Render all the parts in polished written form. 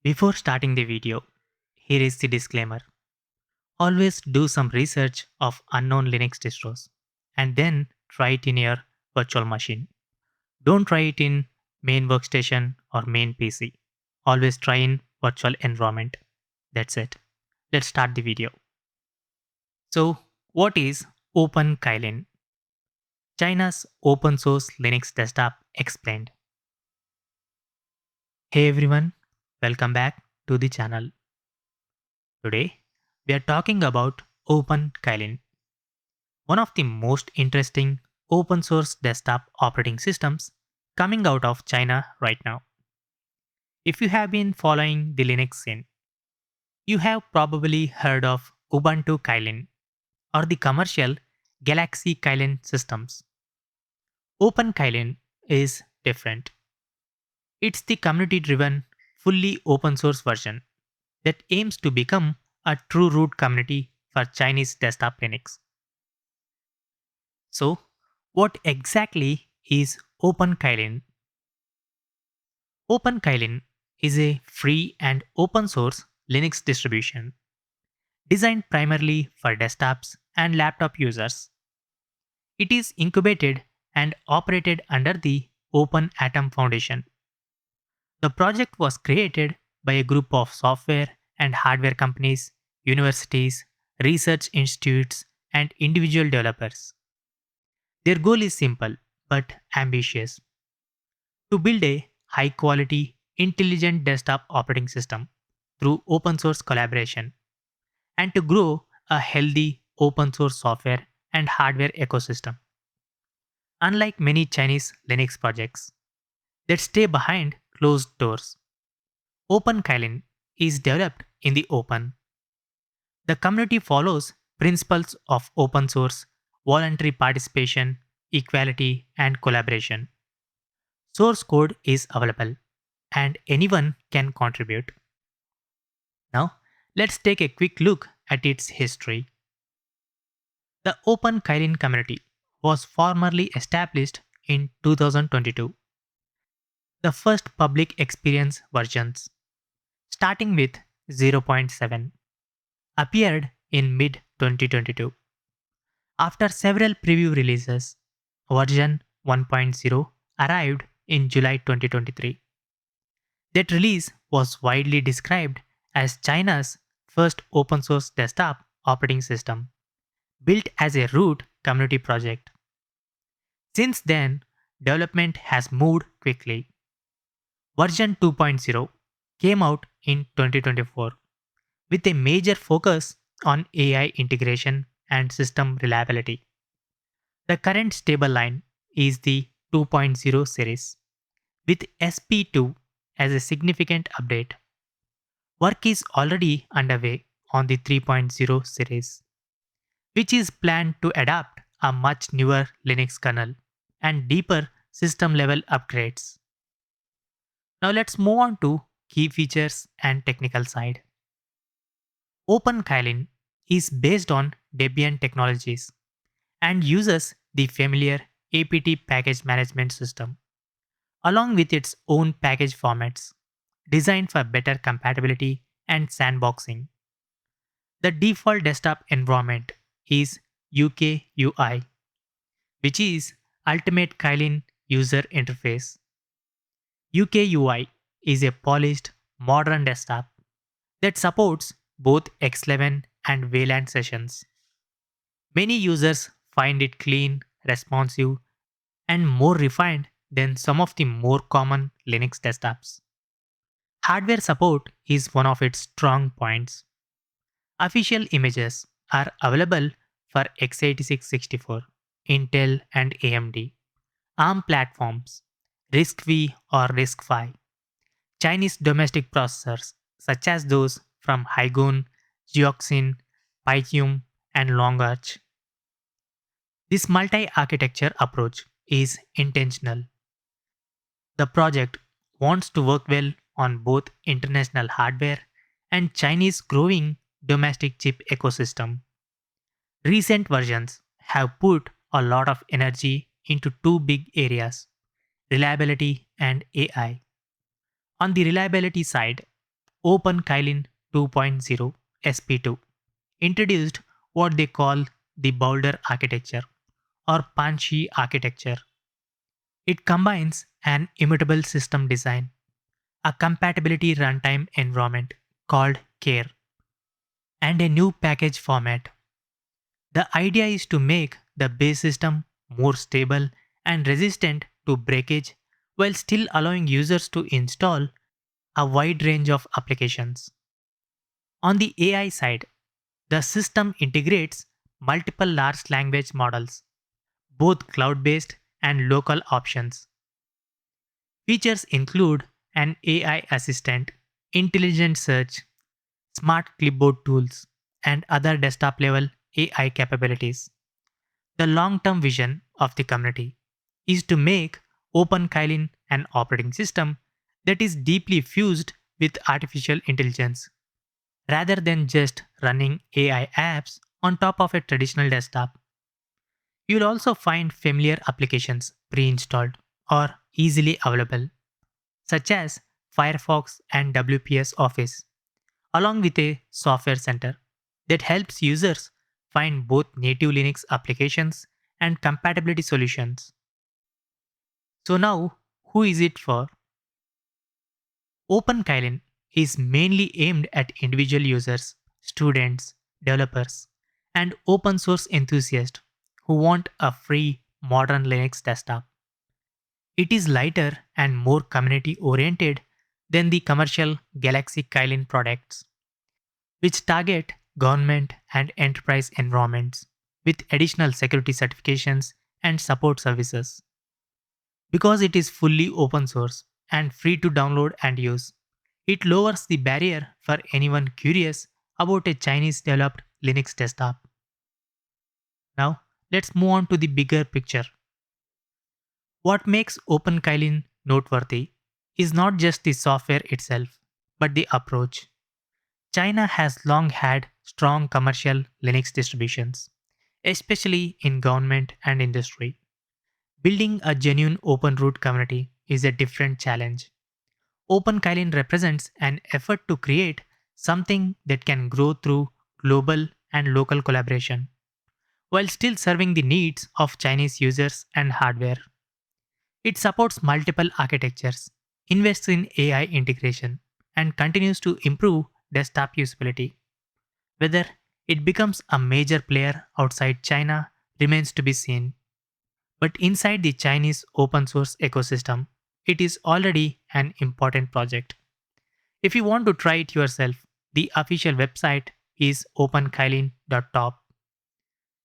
Before starting the video, here is the disclaimer. Always do some research of unknown Linux distros and then try it in your virtual machine. Don't try it in main workstation or main PC. Always try in virtual environment. That's it. Let's start the video. So, what is openKylin? China's open source Linux desktop explained. Hey everyone, welcome back to the channel. Today, we are talking about openKylin, one of the most interesting open source desktop operating systems coming out of China right now. If you have been following the Linux scene, you have probably heard of Ubuntu Kylin or the commercial Galaxy Kylin systems. openKylin is different. It's the community driven, fully open source version that aims to become a true root community for Chinese desktop Linux. So, what exactly is openKylin? openKylin is a free and open source Linux distribution designed primarily for desktops and laptop users. It is incubated and operated under the OpenAtom Foundation. The project was created by a group of software and hardware companies, universities, research institutes, and individual developers. Their goal is simple but ambitious: to build a high quality, intelligent desktop operating system through open source collaboration and to grow a healthy open source software and hardware ecosystem. Unlike many Chinese Linux projects that stay behind closed doors, openKylin is developed in the open. The community follows principles of open source, voluntary participation, equality, and collaboration. Source code is available and anyone can contribute. Now, let's take a quick look at its history. The openKylin community was formally established in 2022. The first public experience versions, starting with 0.7, appeared in mid 2022. After several preview releases, version 1.0 arrived in July 2023. That release was widely described as China's first open source desktop operating system, built as a root community project. Since then, development has moved quickly. Version 2.0 came out in 2024 with a major focus on AI integration and system reliability. The current stable line is the 2.0 series, with SP2 as a significant update. Work is already underway on the 3.0 series, which is planned to adapt a much newer Linux kernel and deeper system level upgrades. Now let's move on to key features and technical side. openKylin is based on Debian technologies and uses the familiar apt package management system, along with its own package formats, designed for better compatibility and sandboxing. The default desktop environment is UKUI, which is Ultimate Kylin User Interface. UKUI is a polished, modern desktop that supports both X11 and VLAN sessions. Many users find it clean, responsive, and more refined than some of the more common Linux desktops. Hardware support is one of its strong points. Official images are available for x86-64, Intel and AMD, ARM platforms, RISC-V or RISC-V, Chinese domestic processors such as those from Hygun, Zioxin, Pythium, and LoongArch. This multi-architecture approach is intentional. The project wants to work well on both international hardware and Chinese growing domestic chip ecosystem. Recent versions have put a lot of energy into two big areas: reliability and AI. On the reliability side, openKylin 2.0 SP2 introduced what they call the Boulder architecture or Panchi architecture. It combines an immutable system design, a compatibility runtime environment called KARE, and a new package format. The idea is to make the base system more stable and resistant to breakage while still allowing users to install a wide range of applications. On the AI side, the system integrates multiple large language models, both cloud based and local options. Features include an AI assistant, intelligent search, smart clipboard tools, and other desktop level AI capabilities. The long term vision of the community is to make OpenKylin an operating system that is deeply fused with artificial intelligence rather than just running AI apps on top of a traditional desktop. You'll also find familiar applications pre installed or easily available, such as Firefox and WPS Office, along with a software center that helps users find both native Linux applications and compatibility solutions. So, now who is it for? OpenKylin is mainly aimed at individual users, students, developers, and open source enthusiasts who want a free, modern Linux desktop. It is lighter and more community oriented than the commercial Galaxy Kylin products, which target government and enterprise environments with additional security certifications and support services. Because it is fully open source and free to download and use, it lowers the barrier for anyone curious about a Chinese developed Linux desktop. Now, let's move on to the bigger picture. What makes OpenKylin noteworthy is not just the software itself, but the approach. China has long had strong commercial Linux distributions, especially in government and industry. Building a genuine open root community is a different challenge. OpenKylin represents an effort to create something that can grow through global and local collaboration, while still serving the needs of Chinese users and hardware. It supports multiple architectures, invests in AI integration, and continues to improve desktop usability. Whether it becomes a major player outside China remains to be seen. But inside the Chinese open source ecosystem, it is already an important project. If you want to try it yourself, the official website is openkylin.top.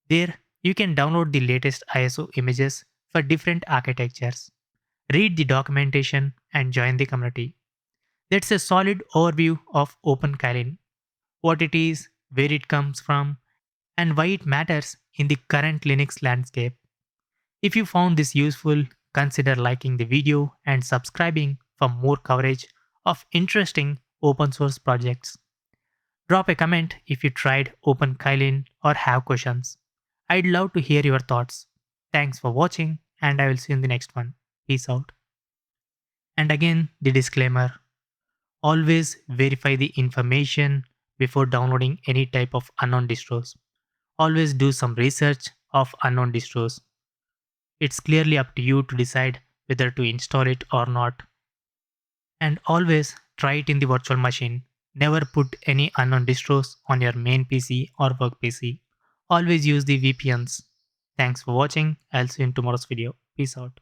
There, you can download the latest ISO images for different architectures, read the documentation, and join the community. That's a solid overview of openKylin, what it is, where it comes from, and why it matters in the current Linux landscape. If you found this useful, consider liking the video and subscribing for more coverage of interesting open source projects. Drop a comment if you tried openKylin or have questions. I'd love to hear your thoughts. Thanks for watching, and I will see you in the next one. Peace out. And again, the disclaimer: always verify the information before downloading any type of unknown distros. Always do some research of unknown distros. It's clearly up to you to decide whether to install it or not. And always try it in the virtual machine. Never put any unknown distros on your main PC or work PC. Always use the VPNs. Thanks for watching. I'll see you in tomorrow's video. Peace out.